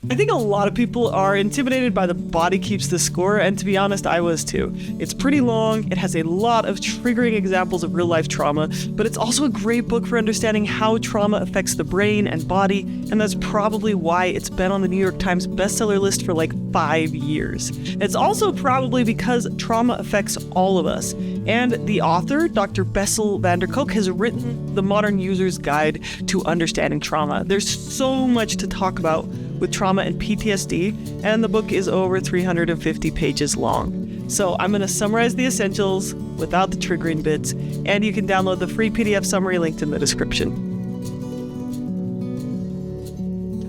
I think a lot of people are intimidated by the body keeps the score, and to be honest, I was too. It's pretty long, it has a lot of triggering examples of real-life trauma, but it's also a great book for understanding how trauma affects the brain and body, and that's probably why it's been on the New York Times bestseller list for like 5 years. It's also probably because trauma affects all of us, and the author, Dr. Bessel van der Kolk, has written The Modern User's Guide to Understanding Trauma. There's so much to talk about with trauma and PTSD, and the book is over 350 pages long. So I'm going to summarize the essentials without the triggering bits, and you can download the free PDF summary linked in the description.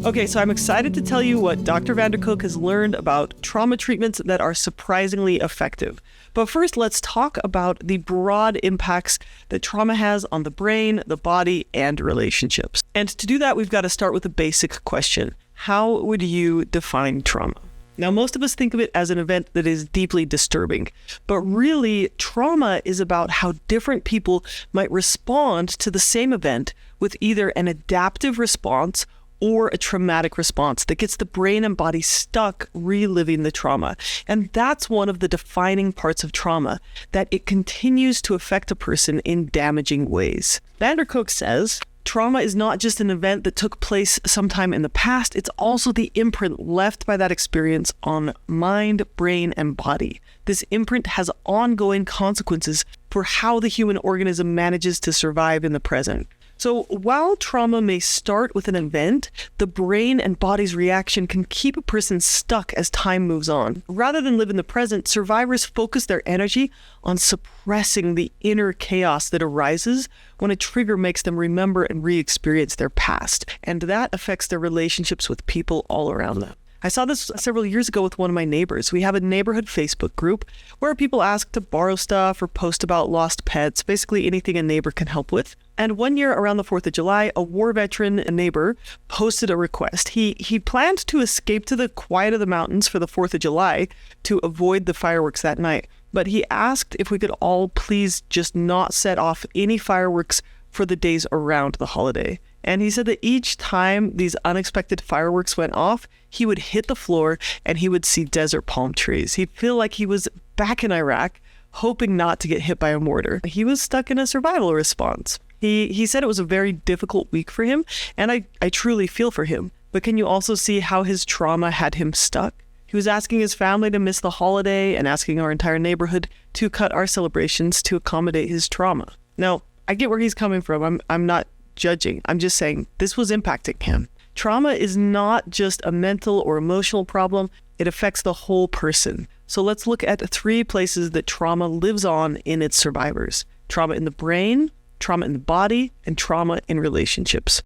Okay, so I'm excited to tell you what Dr. van der Kolk has learned about trauma treatments that are surprisingly effective. But first, let's talk about the broad impacts that trauma has on the brain, the body, and relationships. And to do that, we've got to start with a basic question. How would you define trauma? Now, most of us think of it as an event that is deeply disturbing, but really, trauma is about how different people might respond to the same event with either an adaptive response or a traumatic response that gets the brain and body stuck reliving the trauma. And that's one of the defining parts of trauma, that it continues to affect a person in damaging ways. Van der Kolk says, trauma is not just an event that took place sometime in the past, it's also the imprint left by that experience on mind, brain, and body. This imprint has ongoing consequences for how the human organism manages to survive in the present. So while trauma may start with an event, the brain and body's reaction can keep a person stuck as time moves on. Rather than live in the present, survivors focus their energy on suppressing the inner chaos that arises when a trigger makes them remember and re-experience their past. And that affects their relationships with people all around them. I saw this several years ago with one of my neighbors. We have a neighborhood Facebook group where people ask to borrow stuff or post about lost pets, basically anything a neighbor can help with. And one year around the 4th of July, a war veteran neighbor posted a request. He planned to escape to the quiet of the mountains for the 4th of July to avoid the fireworks that night. But he asked if we could all please just not set off any fireworks for the days around the holiday. And he said that each time these unexpected fireworks went off, he would hit the floor and he would see desert palm trees. He'd feel like he was back in Iraq, hoping not to get hit by a mortar. He was stuck in a survival response. He said it was a very difficult week for him, and I truly feel for him. But can you also see how his trauma had him stuck? He was asking his family to miss the holiday and asking our entire neighborhood to cut our celebrations to accommodate his trauma. Now, I get where he's coming from. I'm not judging. I'm just saying this was impacting him. Trauma is not just a mental or emotional problem. It affects the whole person. So let's look at 3 places that trauma lives on in its survivors. Trauma in the brain, trauma in the body, and trauma in relationships.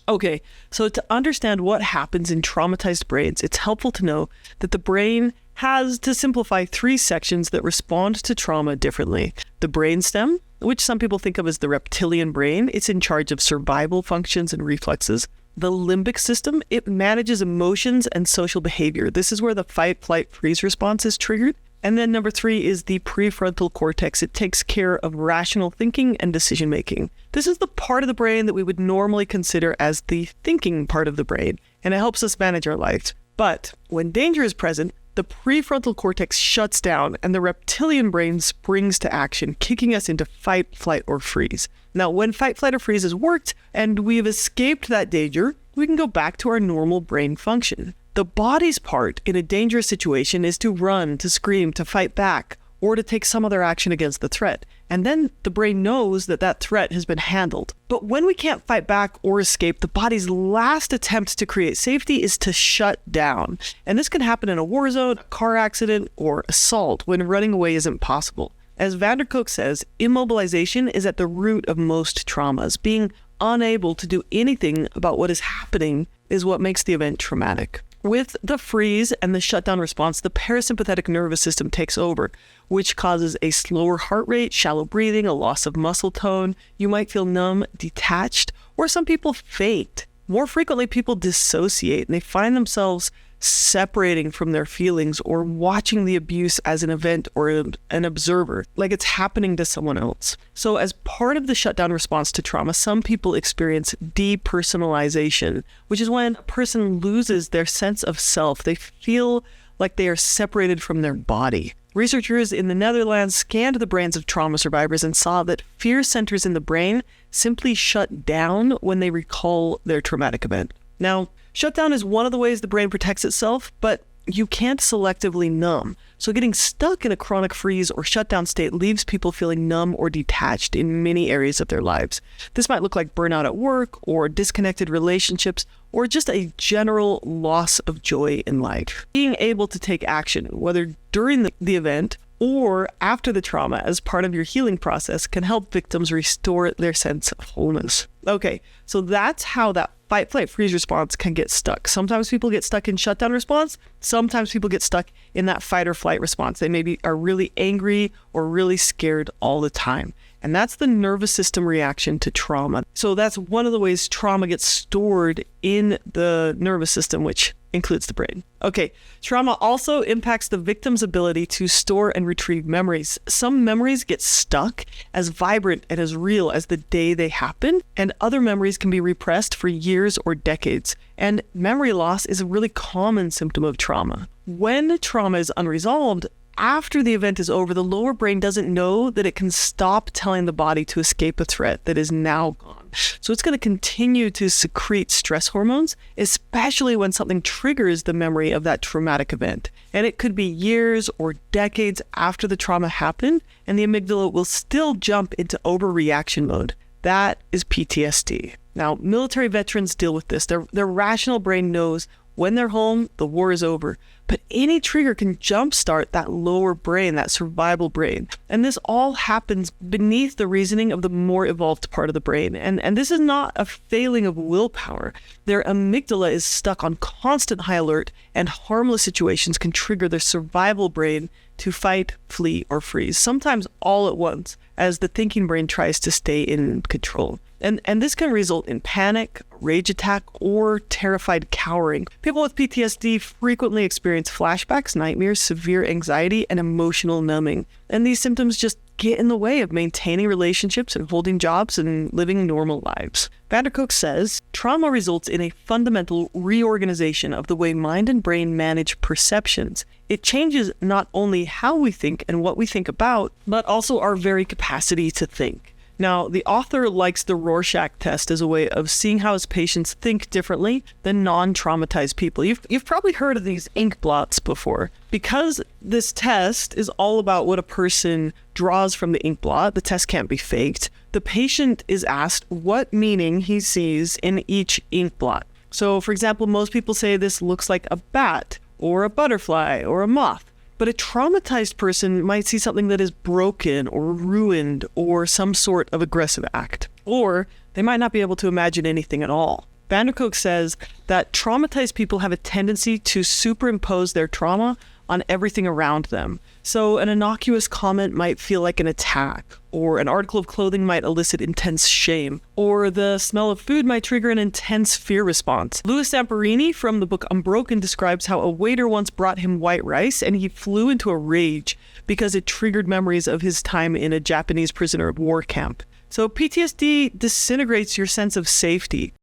Okay, so to understand what happens in traumatized brains, it's helpful to know that the brain has, to simplify, 3 sections that respond to trauma differently. The brainstem, which some people think of as the reptilian brain, it's in charge of survival functions and reflexes. The limbic system, it manages emotions and social behavior. This is where the fight, flight, freeze response is triggered. And then number 3 is the prefrontal cortex. It takes care of rational thinking and decision making. This is the part of the brain that we would normally consider as the thinking part of the brain, and it helps us manage our lives. But when danger is present, the prefrontal cortex shuts down and the reptilian brain springs to action, kicking us into fight, flight, or freeze. Now, when fight, flight, or freeze has worked and we've escaped that danger, we can go back to our normal brain function. The body's part in a dangerous situation is to run, to scream, to fight back, or to take some other action against the threat. And then the brain knows that that threat has been handled. But when we can't fight back or escape, the body's last attempt to create safety is to shut down. And this can happen in a war zone, a car accident, or assault when running away isn't possible. As van der Kolk says, immobilization is at the root of most traumas. Being unable to do anything about what is happening is what makes the event traumatic. With the freeze and the shutdown response, the parasympathetic nervous system takes over, which causes a slower heart rate, shallow breathing, a loss of muscle tone. You might feel numb, detached, or some people faint. More frequently, people dissociate and they find themselves separating from their feelings or watching the abuse as an event or an observer, like it's happening to someone else. So as part of the shutdown response to trauma, some people experience depersonalization, which is when a person loses their sense of self. They feel like they are separated from their body. Researchers in the Netherlands scanned the brains of trauma survivors and saw that fear centers in the brain simply shut down when they recall their traumatic event. Now, shutdown is one of the ways the brain protects itself, but you can't selectively numb. So getting stuck in a chronic freeze or shutdown state leaves people feeling numb or detached in many areas of their lives. This might look like burnout at work or disconnected relationships or just a general loss of joy in life. Being able to take action, whether during the event or after the trauma as part of your healing process, can help victims restore their sense of wholeness. Okay, so that's how that fight, flight, freeze response can get stuck. Sometimes people get stuck in shutdown response. Sometimes people get stuck in that fight or flight response. They maybe are really angry or really scared all the time. And that's the nervous system reaction to trauma. So that's one of the ways trauma gets stored in the nervous system, which includes the brain. Okay, trauma also impacts the victim's ability to store and retrieve memories. Some memories get stuck as vibrant and as real as the day they happen, and other memories can be repressed for years or decades. And memory loss is a really common symptom of trauma. When trauma is unresolved, after the event is over, the lower brain doesn't know that it can stop telling the body to escape a threat that is now gone. So it's going to continue to secrete stress hormones, especially when something triggers the memory of that traumatic event. And it could be years or decades after the trauma happened, and the amygdala will still jump into overreaction mode. That is PTSD. Now, military veterans deal with this. Their rational brain knows when they're home, the war is over. But any trigger can jumpstart that lower brain, that survival brain. And this all happens beneath the reasoning of the more evolved part of the brain. And this is not a failing of willpower. Their amygdala is stuck on constant high alert, and harmless situations can trigger their survival brain to fight, flee, or freeze, sometimes all at once, as the thinking brain tries to stay in control. And this can result in panic, rage attack, or terrified cowering. People with PTSD frequently experience flashbacks, nightmares, severe anxiety, and emotional numbing. And these symptoms just get in the way of maintaining relationships and holding jobs and living normal lives. Van der Kolk says, trauma results in a fundamental reorganization of the way mind and brain manage perceptions. It changes not only how we think and what we think about, but also our very capacity to think. Now, the author likes the Rorschach test as a way of seeing how his patients think differently than non-traumatized people. You've probably heard of these ink blots before. Because this test is all about what a person draws from the ink blot, the test can't be faked. The patient is asked what meaning he sees in each ink blot. So, for example, most people say this looks like a bat, or a butterfly, or a moth. But a traumatized person might see something that is broken or ruined or some sort of aggressive act. Or they might not be able to imagine anything at all. Van der Kolk says that traumatized people have a tendency to superimpose their trauma on everything around them. So an innocuous comment might feel like an attack, or an article of clothing might elicit intense shame, or the smell of food might trigger an intense fear response. Louis Zamperini from the book Unbroken describes how a waiter once brought him white rice and he flew into a rage because it triggered memories of his time in a Japanese prisoner of war camp. So PTSD disintegrates your sense of safety.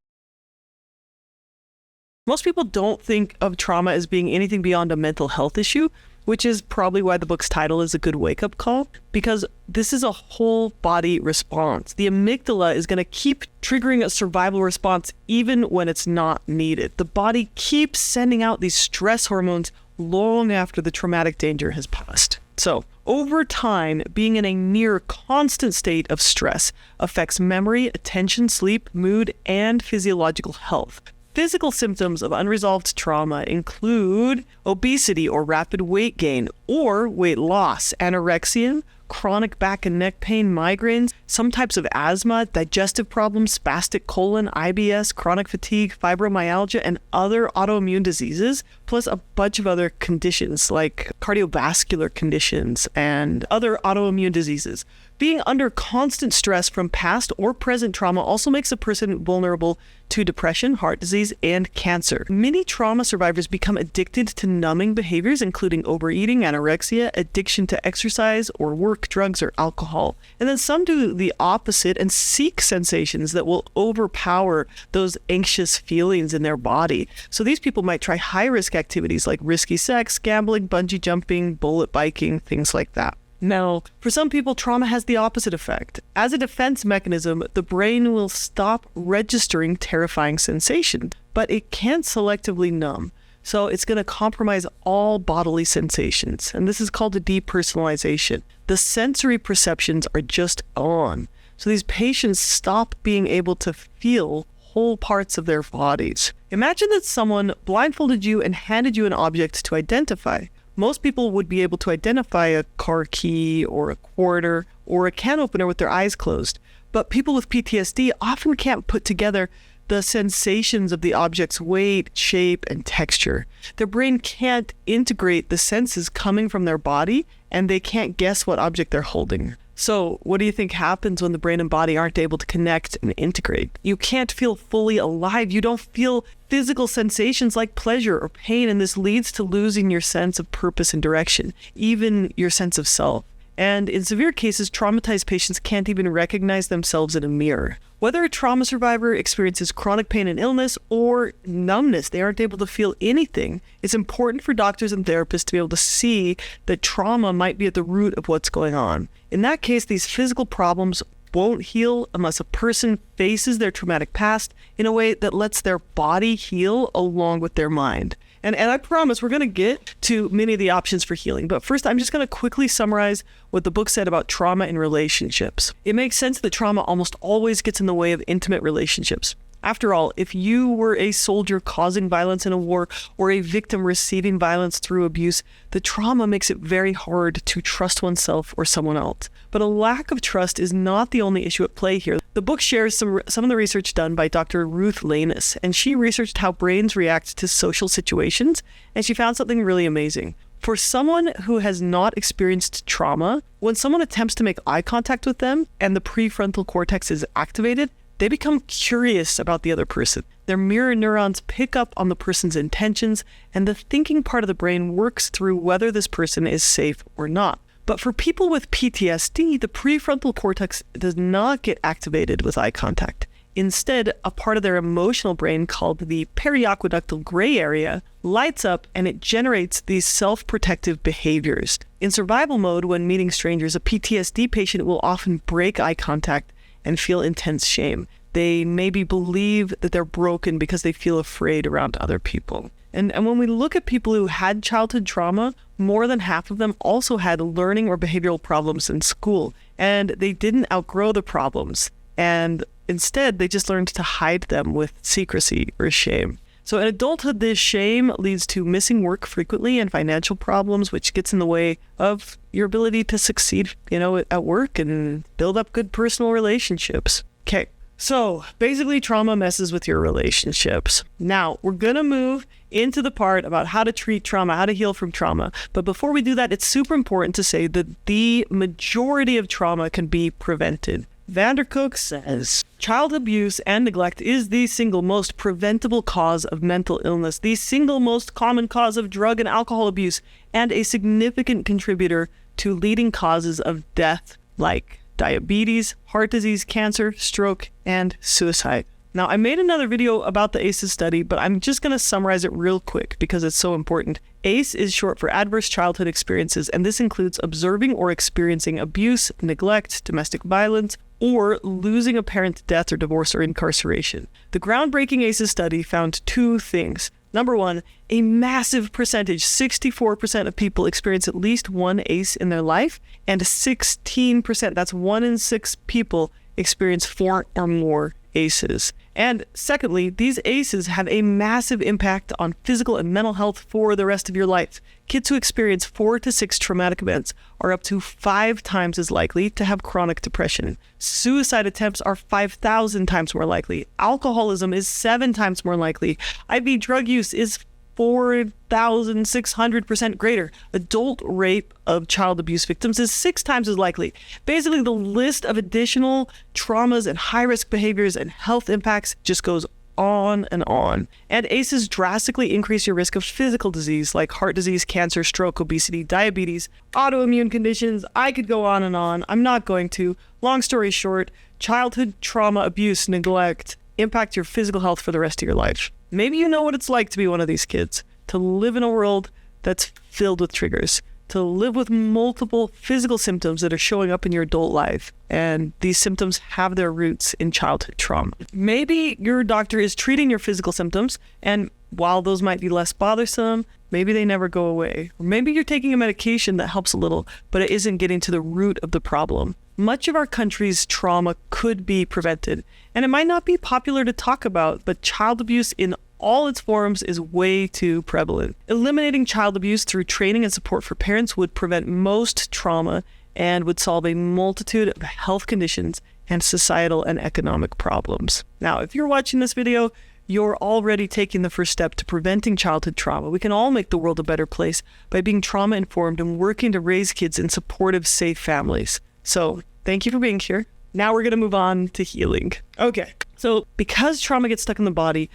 Most people don't think of trauma as being anything beyond a mental health issue, which is probably why the book's title is a good wake-up call, because this is a whole body response. The amygdala is going to keep triggering a survival response even when it's not needed. The body keeps sending out these stress hormones long after the traumatic danger has passed. So, over time, being in a near constant state of stress affects memory, attention, sleep, mood, and physiological health. Physical symptoms of unresolved trauma include obesity or rapid weight gain, or weight loss, anorexia, chronic back and neck pain, migraines, some types of asthma, digestive problems, spastic colon, IBS, chronic fatigue, fibromyalgia, and other autoimmune diseases, plus a bunch of other conditions like cardiovascular conditions and other autoimmune diseases. Being under constant stress from past or present trauma also makes a person vulnerable to depression, heart disease, and cancer. Many trauma survivors become addicted to numbing behaviors, including overeating, anorexia, addiction to exercise or work, drugs, or alcohol. And then some do the opposite and seek sensations that will overpower those anxious feelings in their body. So these people might try high-risk activities like risky sex, gambling, bungee jumping, bullet biking, things like that. Now, for some people, trauma has the opposite effect. As a defense mechanism, the brain will stop registering terrifying sensations, but it can't selectively numb. So it's going to compromise all bodily sensations. And this is called a depersonalization. The sensory perceptions are just gone. So these patients stop being able to feel whole parts of their bodies. Imagine that someone blindfolded you and handed you an object to identify. Most people would be able to identify a car key or a quarter or a can opener with their eyes closed. But people with PTSD often can't put together the sensations of the object's weight, shape, and texture. Their brain can't integrate the senses coming from their body, and they can't guess what object they're holding. So what do you think happens when the brain and body aren't able to connect and integrate? You can't feel fully alive. You don't feel physical sensations like pleasure or pain, and this leads to losing your sense of purpose and direction, even your sense of self. And in severe cases, traumatized patients can't even recognize themselves in a mirror. Whether a trauma survivor experiences chronic pain and illness or numbness, they aren't able to feel anything. It's important for doctors and therapists to be able to see that trauma might be at the root of what's going on. In that case, these physical problems won't heal unless a person faces their traumatic past in a way that lets their body heal along with their mind. And I promise we're going to get to many of the options for healing. But first, I'm just going to quickly summarize what the book said about trauma in relationships. It makes sense that trauma almost always gets in the way of intimate relationships. After all, if you were a soldier causing violence in a war or a victim receiving violence through abuse, the trauma makes it very hard to trust oneself or someone else. But a lack of trust is not the only issue at play here. The book shares some of the research done by Dr. Ruth Lanus, and she researched how brains react to social situations, and she found something really amazing. For someone who has not experienced trauma, when someone attempts to make eye contact with them and the prefrontal cortex is activated, they become curious about the other person. Their mirror neurons pick up on the person's intentions, and the thinking part of the brain works through whether this person is safe or not. But for people with PTSD, the prefrontal cortex does not get activated with eye contact. Instead, a part of their emotional brain called the periaqueductal gray area lights up, and it generates these self-protective behaviors. In survival mode, when meeting strangers, a PTSD patient will often break eye contact and feel intense shame. They maybe believe that they're broken because they feel afraid around other people. And when we look at people who had childhood trauma, more than half of them also had learning or behavioral problems in school, and they didn't outgrow the problems. And instead, they just learned to hide them with secrecy or shame. So in adulthood, this shame leads to missing work frequently and financial problems, which gets in the way of your ability to succeed, at work and build up good personal relationships. Okay, so basically trauma messes with your relationships. Now, we're going to move into the part about how to treat trauma, how to heal from trauma. But before we do that, it's super important to say that the majority of trauma can be prevented. Vanderkolk says, child abuse and neglect is the single most preventable cause of mental illness, the single most common cause of drug and alcohol abuse, and a significant contributor to leading causes of death like diabetes, heart disease, cancer, stroke, and suicide. Now, I made another video about the ACEs study, but I'm just going to summarize it real quick because it's so important. ACE is short for Adverse Childhood Experiences, and this includes observing or experiencing abuse, neglect, domestic violence, or losing a parent to death or divorce or incarceration. The groundbreaking ACEs study found two things. Number one, a massive percentage, 64% of people experience at least one ACE in their life, and 16%, that's 1 in 6 people, experience 4 or more ACEs. And secondly, these ACEs have a massive impact on physical and mental health for the rest of your life. Kids who experience 4 to 6 traumatic events are up to 5 times as likely to have chronic depression. Suicide attempts are 5,000 times more likely. Alcoholism is 7 times more likely. IV drug use is 4,600% greater. Adult rape of child abuse victims is 6 times as likely. Basically, the list of additional traumas and high-risk behaviors and health impacts just goes on and on. And ACEs drastically increase your risk of physical disease like heart disease, cancer, stroke, obesity, diabetes, autoimmune conditions. I could go on and on. I'm not going to. Long story short, childhood trauma, abuse, neglect impact your physical health for the rest of your life. Maybe you know what it's like to be one of these kids, to live in a world that's filled with triggers, to live with multiple physical symptoms that are showing up in your adult life. And these symptoms have their roots in childhood trauma. Maybe your doctor is treating your physical symptoms, and while those might be less bothersome, maybe they never go away. Or maybe you're taking a medication that helps a little, but it isn't getting to the root of the problem. Much of our country's trauma could be prevented, and it might not be popular to talk about, but child abuse in all its forms is way too prevalent. Eliminating child abuse through training and support for parents would prevent most trauma and would solve a multitude of health conditions and societal and economic problems. Now, if you're watching this video, you're already taking the first step to preventing childhood trauma. We can all make the world a better place by being trauma-informed and working to raise kids in supportive, safe families. So, thank you for being here. Now we're going to move on to healing. Okay, so because trauma gets stuck in the body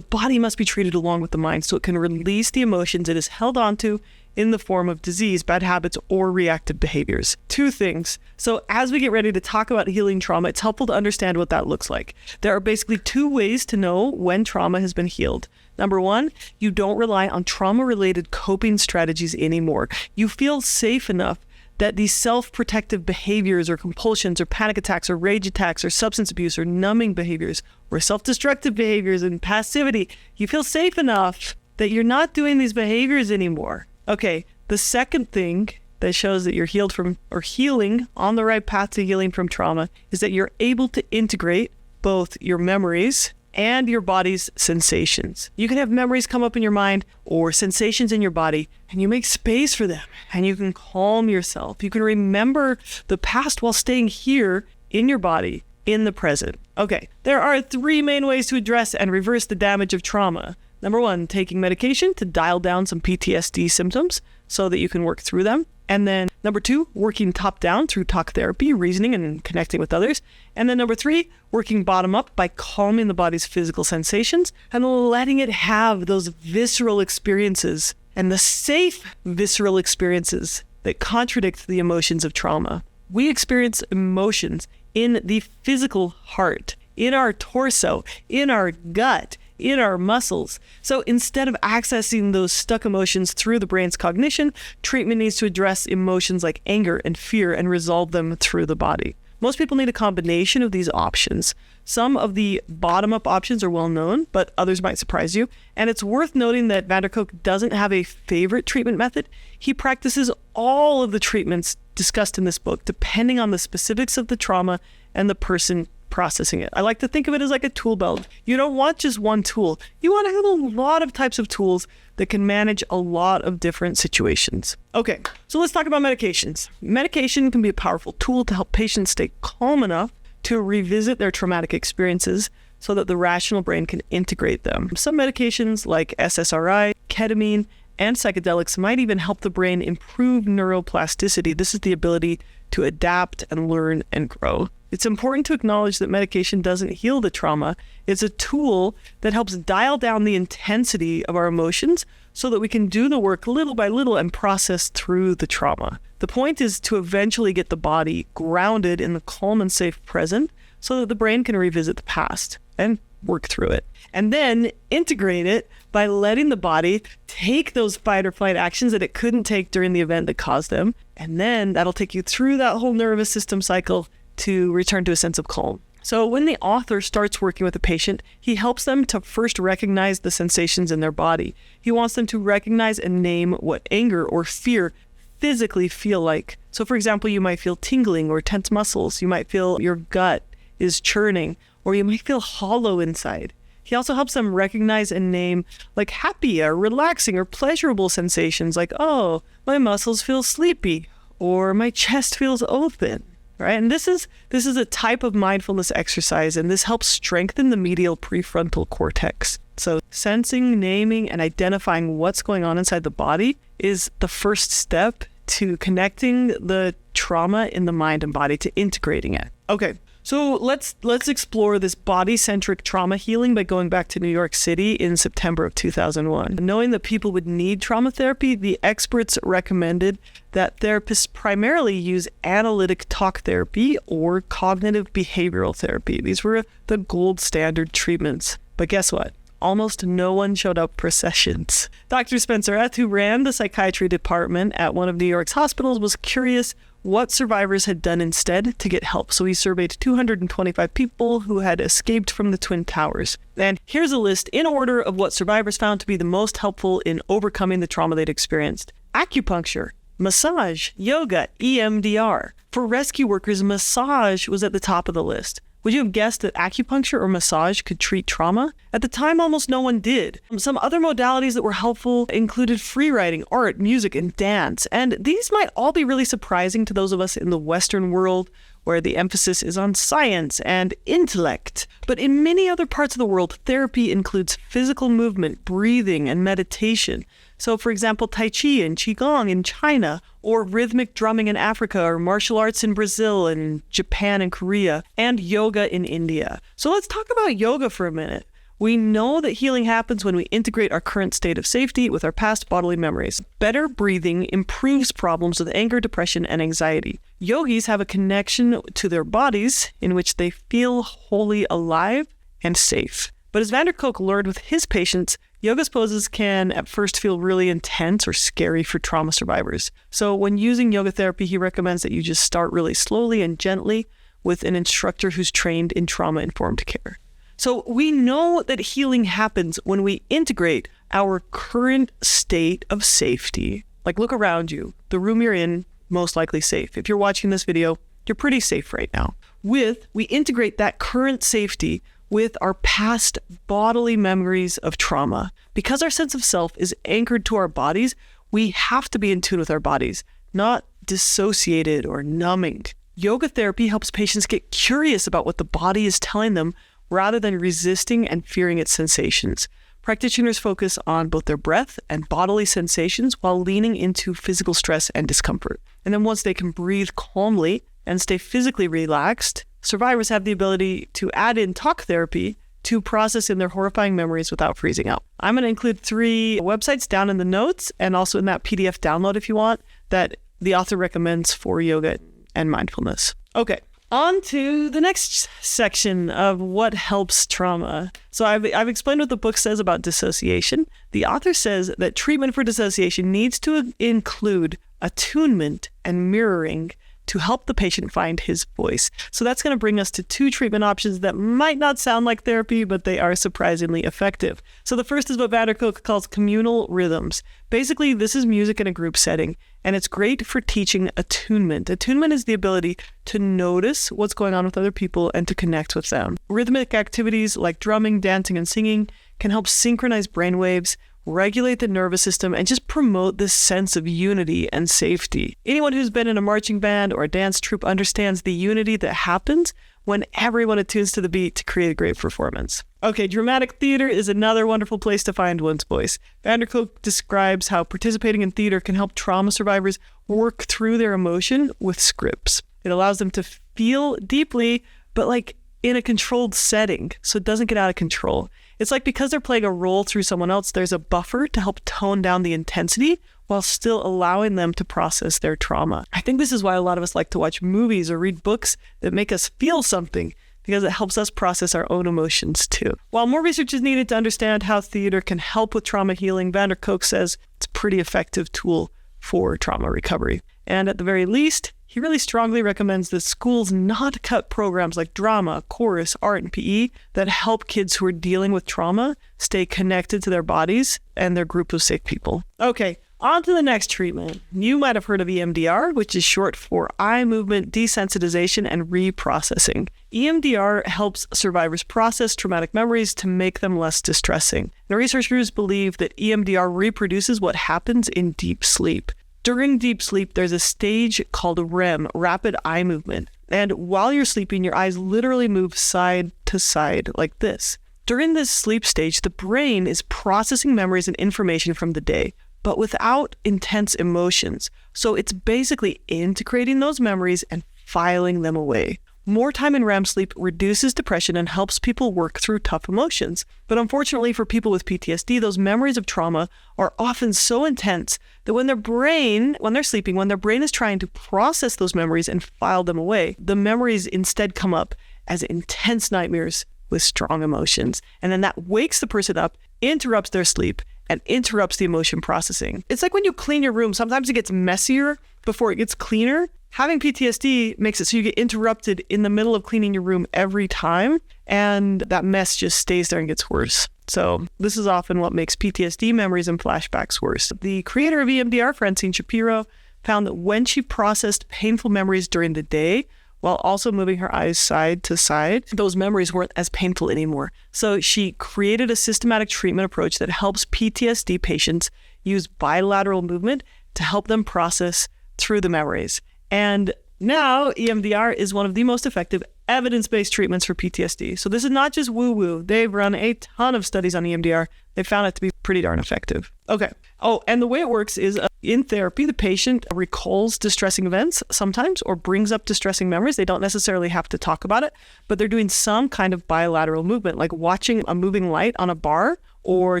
must be treated along with the mind so it can release the emotions it is held onto in the form of disease, bad habits, or reactive behaviors. 2 things. So as we get ready to talk about healing trauma, it's helpful to understand what that looks like. There are basically 2 ways to know when trauma has been healed. Number 1, you don't rely on trauma-related coping strategies anymore. You feel safe enough that these self-protective behaviors or compulsions or panic attacks or rage attacks or substance abuse or numbing behaviors or self-destructive behaviors and passivity, you feel safe enough that you're not doing these behaviors anymore. Okay, the second thing that shows that you're healed from or healing on the right path to healing from trauma is that you're able to integrate both your memories and your body's sensations. You can have memories come up in your mind or sensations in your body, and you make space for them, and you can calm yourself. You can remember the past while staying here in your body in the present. Okay, there are 3 main ways to address and reverse the damage of trauma. Number 1, taking medication to dial down some PTSD symptoms so that you can work through them. And then number 2, working top down through talk therapy, reasoning, and connecting with others. And then number 3, working bottom up by calming the body's physical sensations and letting it have those visceral experiences and the safe visceral experiences that contradict the emotions of trauma. We experience emotions in the physical heart, in our torso, in our gut, in our muscles. So instead of accessing those stuck emotions through the brain's cognition, treatment needs to address emotions like anger and fear and resolve them through the body. Most people need a combination of these options. Some of the bottom-up options are well known, but others might surprise you. And it's worth noting that van der Kolk doesn't have a favorite treatment method. He practices all of the treatments discussed in this book, depending on the specifics of the trauma and the person processing it. I like to think of it as like a tool belt. You don't want just one tool. You want to have a lot of types of tools that can manage a lot of different situations. Okay, so let's talk about medications. Medication can be a powerful tool to help patients stay calm enough to revisit their traumatic experiences so that the rational brain can integrate them. Some medications like SSRI, ketamine, and psychedelics might even help the brain improve neuroplasticity. This is the ability to adapt and learn and grow. It's important to acknowledge that medication doesn't heal the trauma. It's a tool that helps dial down the intensity of our emotions so that we can do the work little by little and process through the trauma. The point is to eventually get the body grounded in the calm and safe present so that the brain can revisit the past and work through it. And then integrate it by letting the body take those fight or flight actions that it couldn't take during the event that caused them. And then that'll take you through that whole nervous system cycle to return to a sense of calm. So when the author starts working with a patient, he helps them to first recognize the sensations in their body. He wants them to recognize and name what anger or fear physically feel like. So for example, you might feel tingling or tense muscles. You might feel your gut is churning, or you might feel hollow inside. He also helps them recognize and name like happy or relaxing or pleasurable sensations like, oh, my muscles feel sleepy or my chest feels open, right? And this is a type of mindfulness exercise, and this helps strengthen the medial prefrontal cortex. So sensing, naming, and identifying what's going on inside the body is the first step to connecting the trauma in the mind and body, to integrating it. Okay. So let's explore this body-centric trauma healing by going back to New York City in September of 2001. Knowing that people would need trauma therapy, the experts recommended that therapists primarily use analytic talk therapy or cognitive behavioral therapy. These were the gold standard treatments. But guess what? Almost no one showed up for sessions. Dr. Spencer Eth, who ran the psychiatry department at one of New York's hospitals, was curious what survivors had done instead to get help. So he surveyed 225 people who had escaped from the Twin Towers. And here's a list in order of what survivors found to be the most helpful in overcoming the trauma they'd experienced. Acupuncture, massage, yoga, EMDR. For rescue workers, massage was at the top of the list. Would you have guessed that acupuncture or massage could treat trauma? At the time, almost no one did. Some other modalities that were helpful included free writing, art, music, and dance. And these might all be really surprising to those of us in the Western world, where the emphasis is on science and intellect. But in many other parts of the world, therapy includes physical movement, breathing, and meditation. So, for example, Tai Chi and Qigong in China, or rhythmic drumming in Africa, or martial arts in Brazil and Japan and Korea, and yoga in India. So let's talk about yoga for a minute. We know that healing happens when we integrate our current state of safety with our past bodily memories. Better breathing improves problems with anger, depression, and anxiety. Yogis have a connection to their bodies in which they feel wholly alive and safe. But as Vander Kolk learned with his patients, yoga's poses can at first feel really intense or scary for trauma survivors. So when using yoga therapy, he recommends that you just start really slowly and gently with an instructor who's trained in trauma-informed care. So we know that healing happens when we integrate our current state of safety. Like, look around you. The room you're in, most likely safe. If you're watching this video, you're pretty safe right now. We integrate that current safety with our past bodily memories of trauma. Because our sense of self is anchored to our bodies, we have to be in tune with our bodies, not dissociated or numbing. Yoga therapy helps patients get curious about what the body is telling them rather than resisting and fearing its sensations. Practitioners focus on both their breath and bodily sensations while leaning into physical stress and discomfort. And then once they can breathe calmly and stay physically relaxed, survivors have the ability to add in talk therapy to process in their horrifying memories without freezing out. I'm going to include 3 websites down in the notes and also in that PDF download if you want, that the author recommends for yoga and mindfulness. Okay, on to the next section of what helps trauma. So I've explained what the book says about dissociation. The author says that treatment for dissociation needs to include attunement and mirroring to help the patient find his voice. So that's going to bring us to 2 treatment options that might not sound like therapy, but they are surprisingly effective. So the first is what Vander Kolk calls communal rhythms. Basically, this is music in a group setting, and it's great for teaching attunement. Attunement is the ability to notice what's going on with other people and to connect with them. Rhythmic activities like drumming, dancing, and singing can help synchronize brainwaves, regulate the nervous system, and just promote this sense of unity and safety. Anyone who's been in a marching band or a dance troupe understands the unity that happens when everyone attunes to the beat to create a great performance. Okay, dramatic theater is another wonderful place to find one's voice. Vander Kolk describes how participating in theater can help trauma survivors work through their emotion with scripts. It allows them to feel deeply, but like in a controlled setting, so it doesn't get out of control. It's like because they're playing a role through someone else, there's a buffer to help tone down the intensity while still allowing them to process their trauma. I think this is why a lot of us like to watch movies or read books that make us feel something, because it helps us process our own emotions too. While more research is needed to understand how theater can help with trauma healing, Vander Kolk says it's a pretty effective tool for trauma recovery. And at the very least, he really strongly recommends that schools not cut programs like drama, chorus, art, and PE that help kids who are dealing with trauma stay connected to their bodies and their group of safe people. Okay, On to the next treatment. You might have heard of EMDR, which is short for eye movement desensitization and reprocessing. EMDR helps survivors process traumatic memories to make them less distressing. The researchers believe that EMDR reproduces what happens in deep sleep. During deep sleep, there's a stage called REM, rapid eye movement. And while you're sleeping, your eyes literally move side to side like this. During this sleep stage, the brain is processing memories and information from the day, but without intense emotions. So it's basically integrating those memories and filing them away. More time in REM sleep reduces depression and helps people work through tough emotions. But unfortunately for people with PTSD, those memories of trauma are often so intense that when they're sleeping, when their brain is trying to process those memories and file them away, the memories instead come up as intense nightmares with strong emotions. And then that wakes the person up, interrupts their sleep, and interrupts the emotion processing. It's like when you clean your room, sometimes it gets messier before it gets cleaner. Having PTSD makes it so you get interrupted in the middle of cleaning your room every time, and that mess just stays there and gets worse. So this is often what makes PTSD memories and flashbacks worse. The creator of EMDR, Francine Shapiro, found that when she processed painful memories during the day, while also moving her eyes side to side, those memories weren't as painful anymore. So she created a systematic treatment approach that helps PTSD patients use bilateral movement to help them process through the memories. And now EMDR is one of the most effective evidence-based treatments for PTSD. So this is not just woo-woo. They've run a ton of studies on EMDR. They found it to be pretty darn effective. Okay. Oh, and the way it works is in therapy, the patient recalls distressing events sometimes or brings up distressing memories. They don't necessarily have to talk about it, but they're doing some kind of bilateral movement, like watching a moving light on a bar or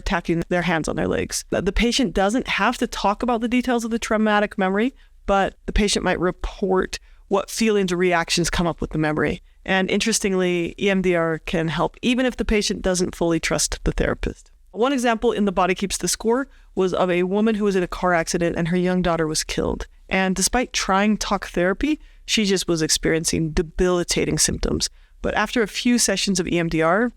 tapping their hands on their legs. The patient doesn't have to talk about the details of the traumatic memory, but the patient might report what feelings or reactions come up with the memory. And interestingly, EMDR can help even if the patient doesn't fully trust the therapist. One example in The Body Keeps the Score was of a woman who was in a car accident and her young daughter was killed. And despite trying talk therapy, she just was experiencing debilitating symptoms. But after a few sessions of EMDR,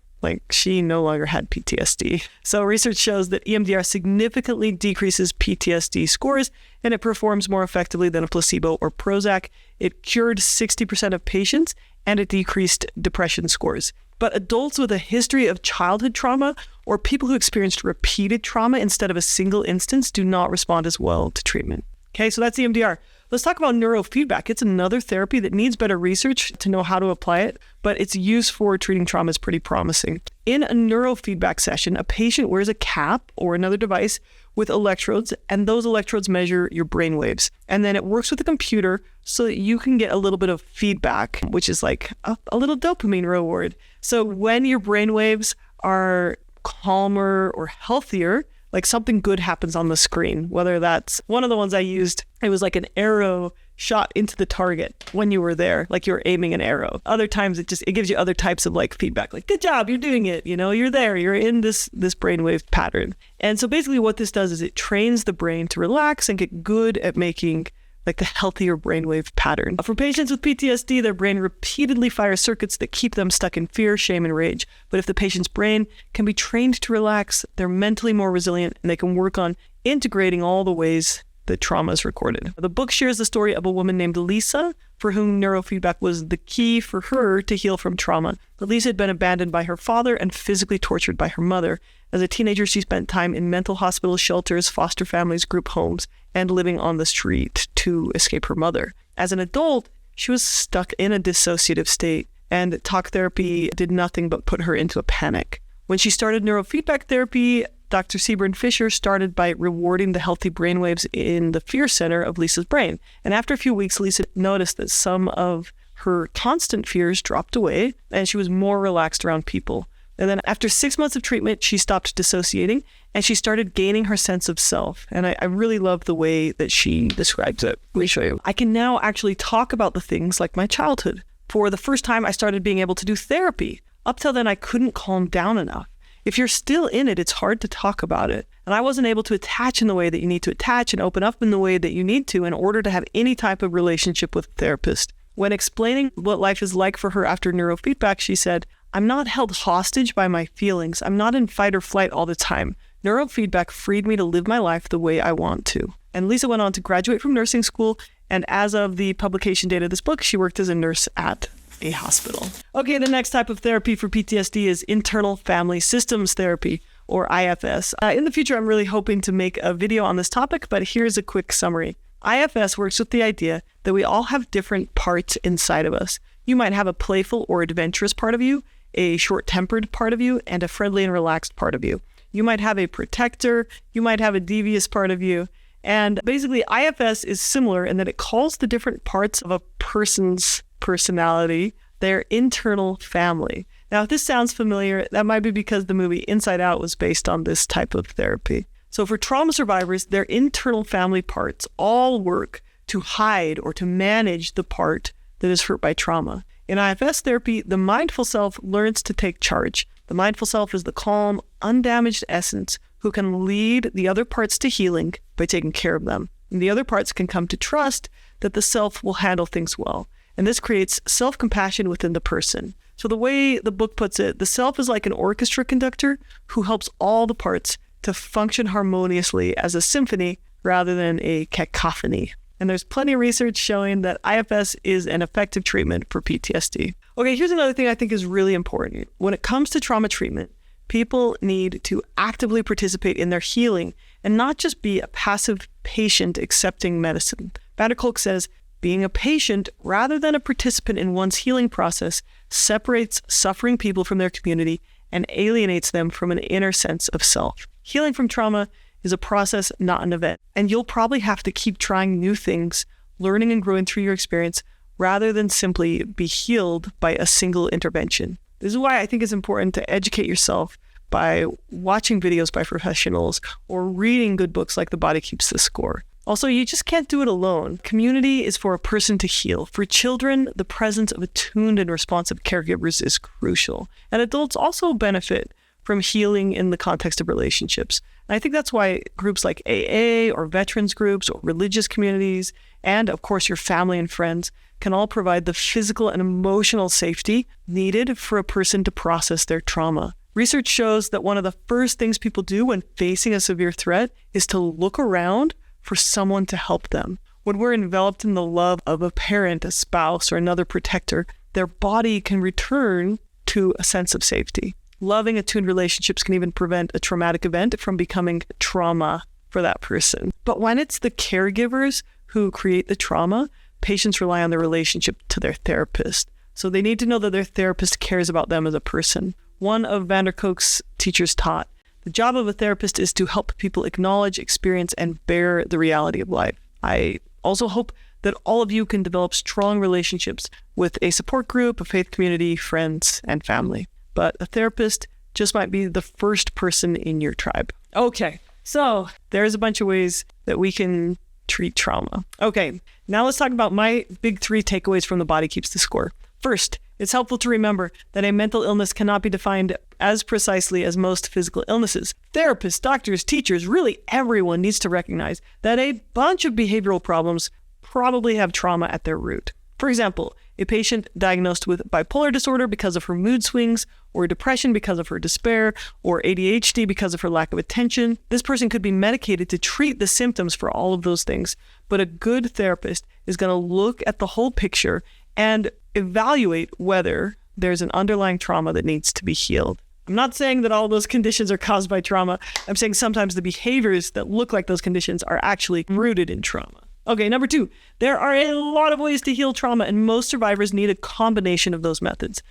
she no longer had PTSD. So research shows that EMDR significantly decreases PTSD scores and it performs more effectively than a placebo or Prozac. It cured 60% of patients and it decreased depression scores. But adults with a history of childhood trauma or people who experienced repeated trauma instead of a single instance do not respond as well to treatment. Okay, so that's EMDR. Let's talk about neurofeedback. It's another therapy that needs better research to know how to apply it, but its use for treating trauma is pretty promising. In a neurofeedback session, a patient wears a cap or another device with electrodes, and those electrodes measure your brain waves. And then it works with the computer so that you can get a little bit of feedback, which is like a little dopamine reward. So when your brain waves are calmer or healthier, like something good happens on the screen, whether that's one of the ones I used, it was like an arrow shot into the target when you were there, like you were aiming an arrow. Other times it gives you other types of feedback, like good job, you're doing it, you're there, you're in this brainwave pattern. And so basically what this does is it trains the brain to relax and get good at making the healthier brainwave pattern. For patients with PTSD, their brain repeatedly fires circuits that keep them stuck in fear, shame, and rage. But if the patient's brain can be trained to relax, they're mentally more resilient and they can work on integrating all the ways that trauma is recorded. The book shares the story of a woman named Lisa, for whom neurofeedback was the key for her to heal from trauma. Lisa had been abandoned by her father and physically tortured by her mother. As a teenager, she spent time in mental hospital shelters, foster families, group homes, and living on the street to escape her mother. As an adult, she was stuck in a dissociative state, and talk therapy did nothing but put her into a panic. When she started neurofeedback therapy, Dr. Seaburn Fisher started by rewarding the healthy brainwaves in the fear center of Lisa's brain. And after a few weeks, Lisa noticed that some of her constant fears dropped away and she was more relaxed around people. And then after 6 months of treatment, she stopped dissociating and she started gaining her sense of self. And I really love the way that she describes it. Let me show you. I can now actually talk about the things like my childhood. For the first time, I started being able to do therapy. Up till then, I couldn't calm down enough. If you're still in it, it's hard to talk about it. And I wasn't able to attach in the way that you need to attach and open up in the way that you need to in order to have any type of relationship with a therapist. When explaining what life is like for her after neurofeedback, she said, "I'm not held hostage by my feelings. I'm not in fight or flight all the time. Neurofeedback freed me to live my life the way I want to. And Lisa went on to graduate from nursing school, and as of the publication date of this book, she worked as a nurse at a hospital. Okay, the next type of therapy for PTSD is internal family systems therapy, or IFS. In the future, I'm really hoping to make a video on this topic, but here's a quick summary. IFS works with the idea that we all have different parts inside of us. You might have a playful or adventurous part of you, a short-tempered part of you, and a friendly and relaxed part of you. You might have a protector, you might have a devious part of you, and basically IFS is similar in that it calls the different parts of a person's personality their internal family. Now, if this sounds familiar, that might be because the movie Inside Out was based on this type of therapy. So for trauma survivors, their internal family parts all work to hide or to manage the part that is hurt by trauma. In IFS therapy, the mindful self learns to take charge. The mindful self is the calm, undamaged essence who can lead the other parts to healing by taking care of them. And the other parts can come to trust that the self will handle things well. And this creates self-compassion within the person. So the way the book puts it, the self is like an orchestra conductor who helps all the parts to function harmoniously as a symphony rather than a cacophony. And there's plenty of research showing that IFS is an effective treatment for PTSD. Okay, here's another thing I think is really important. When it comes to trauma treatment, people need to actively participate in their healing and not just be a passive patient accepting medicine. Kolk says, being a patient rather than a participant in one's healing process separates suffering people from their community and alienates them from an inner sense of self. Healing from trauma is a process, not an event. And you'll probably have to keep trying new things, learning and growing through your experience, rather than simply be healed by a single intervention. This is why I think it's important to educate yourself by watching videos by professionals or reading good books like The Body Keeps the Score. Also, you just can't do it alone. Community is for a person to heal. For children, the presence of attuned and responsive caregivers is crucial. And adults also benefit from healing in the context of relationships. And I think that's why groups like AA or veterans groups or religious communities, and of course your family and friends, can all provide the physical and emotional safety needed for a person to process their trauma. Research shows that one of the first things people do when facing a severe threat is to look around for someone to help them. When we're enveloped in the love of a parent, a spouse, or another protector, their body can return to a sense of safety. Loving, attuned relationships can even prevent a traumatic event from becoming trauma for that person. But when it's the caregivers who create the trauma, patients rely on their relationship to their therapist. So they need to know that their therapist cares about them as a person. One of Kolk's teachers taught, the job of a therapist is to help people acknowledge, experience, and bear the reality of life. I also hope that all of you can develop strong relationships with a support group, a faith community, friends, and family. But a therapist just might be the first person in your tribe. Okay, so there's a bunch of ways that we can treat trauma. Okay, now let's talk about my big 3 takeaways from The Body Keeps the Score. First, it's helpful to remember that a mental illness cannot be defined as precisely as most physical illnesses. Therapists, doctors, teachers, really everyone needs to recognize that a bunch of behavioral problems probably have trauma at their root. For example, a patient diagnosed with bipolar disorder because of her mood swings, or depression because of her despair, or ADHD because of her lack of attention. This person could be medicated to treat the symptoms for all of those things, but a good therapist is going to look at the whole picture and evaluate whether there's an underlying trauma that needs to be healed. I'm not saying that all those conditions are caused by trauma. I'm saying sometimes the behaviors that look like those conditions are actually rooted in trauma. Okay, number 2, there are a lot of ways to heal trauma, and most survivors need a combination of those methods.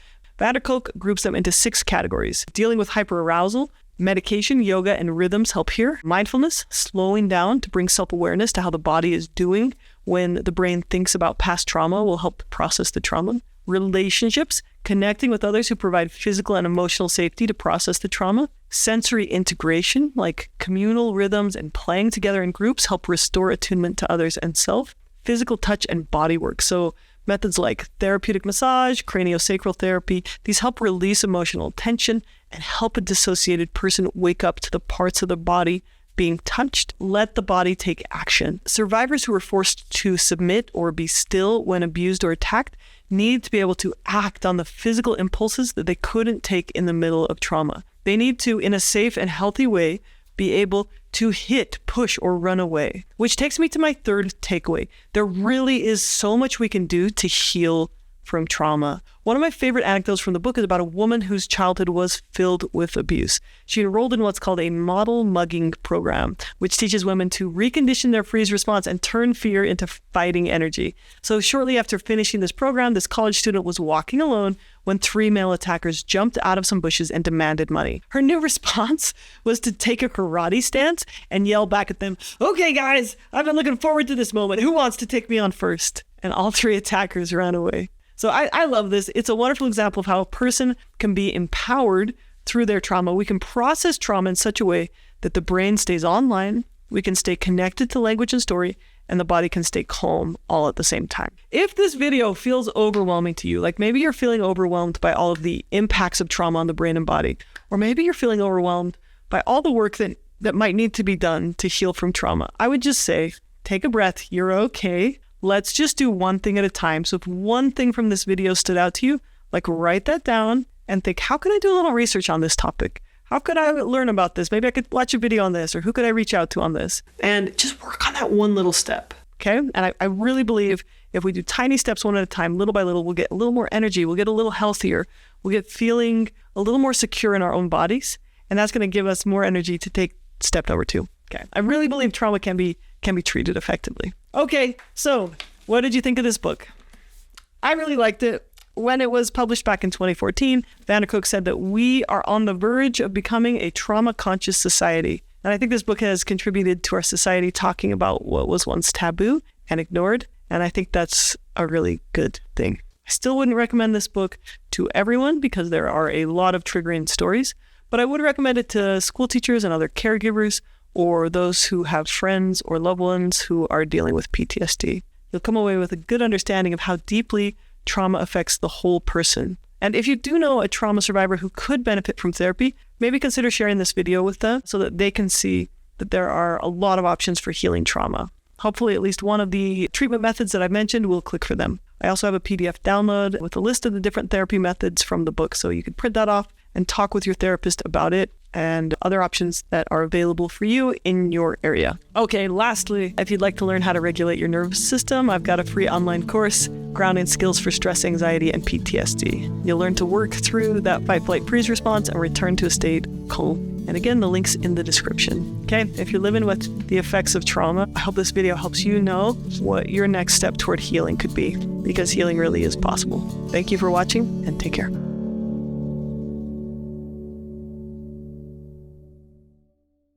Kolk groups them into 6 categories. Dealing with hyperarousal, medication, yoga, and rhythms help here. Mindfulness, slowing down to bring self-awareness to how the body is doing when the brain thinks about past trauma will help process the trauma. Relationships, connecting with others who provide physical and emotional safety to process the trauma. Sensory integration, like communal rhythms and playing together in groups, help restore attunement to others and self. Physical touch and body work. So methods like therapeutic massage, craniosacral therapy, these help release emotional tension and help a dissociated person wake up to the parts of the body being touched. Let the body take action. Survivors who are forced to submit or be still when abused or attacked need to be able to act on the physical impulses that they couldn't take in the middle of trauma. They need to, in a safe and healthy way, be able to hit, push, or run away. Which takes me to my third takeaway. There really is so much we can do to heal from trauma. One of my favorite anecdotes from the book is about a woman whose childhood was filled with abuse. She enrolled in what's called a model mugging program, which teaches women to recondition their freeze response and turn fear into fighting energy. So shortly after finishing this program, this college student was walking alone when 3 male attackers jumped out of some bushes and demanded money. Her new response was to take a karate stance and yell back at them, "Okay, guys, I've been looking forward to this moment. Who wants to take me on first?" And all 3 attackers ran away. So I love this. It's a wonderful example of how a person can be empowered through their trauma. We can process trauma in such a way that the brain stays online, we can stay connected to language and story, and the body can stay calm all at the same time. If this video feels overwhelming to you, like maybe you're feeling overwhelmed by all of the impacts of trauma on the brain and body, or maybe you're feeling overwhelmed by all the work that might need to be done to heal from trauma, I would just say, take a breath. You're okay. Let's just do one thing at a time. So if one thing from this video stood out to you, like write that down and think, how can I do a little research on this topic? How could I learn about this? Maybe I could watch a video on this, or who could I reach out to on this? And just work on that one little step, okay? And I really believe if we do tiny steps one at a time, little by little, we'll get a little more energy, we'll get a little healthier, we'll get feeling a little more secure in our own bodies, and that's gonna give us more energy to take step number 2. Okay, I really believe trauma can be treated effectively. Okay, so what did you think of this book? I really liked it. When it was published back in 2014, van der Kolk said that we are on the verge of becoming a trauma-conscious society. And I think this book has contributed to our society talking about what was once taboo and ignored. And I think that's a really good thing. I still wouldn't recommend this book to everyone because there are a lot of triggering stories, but I would recommend it to school teachers and other caregivers, or those who have friends or loved ones who are dealing with PTSD. You'll come away with a good understanding of how deeply trauma affects the whole person. And if you do know a trauma survivor who could benefit from therapy, maybe consider sharing this video with them so that they can see that there are a lot of options for healing trauma. Hopefully at least one of the treatment methods that I've mentioned will click for them. I also have a PDF download with a list of the different therapy methods from the book, so you can print that off and talk with your therapist about it and other options that are available for you in your area. Okay, lastly, if you'd like to learn how to regulate your nervous system, I've got a free online course, Grounding Skills for Stress, Anxiety, and PTSD. You'll learn to work through that fight, flight, freeze response and return to a state calm. And again, the link's in the description. Okay, if you're living with the effects of trauma, I hope this video helps you know what your next step toward healing could be, because healing really is possible. Thank you for watching, and take care.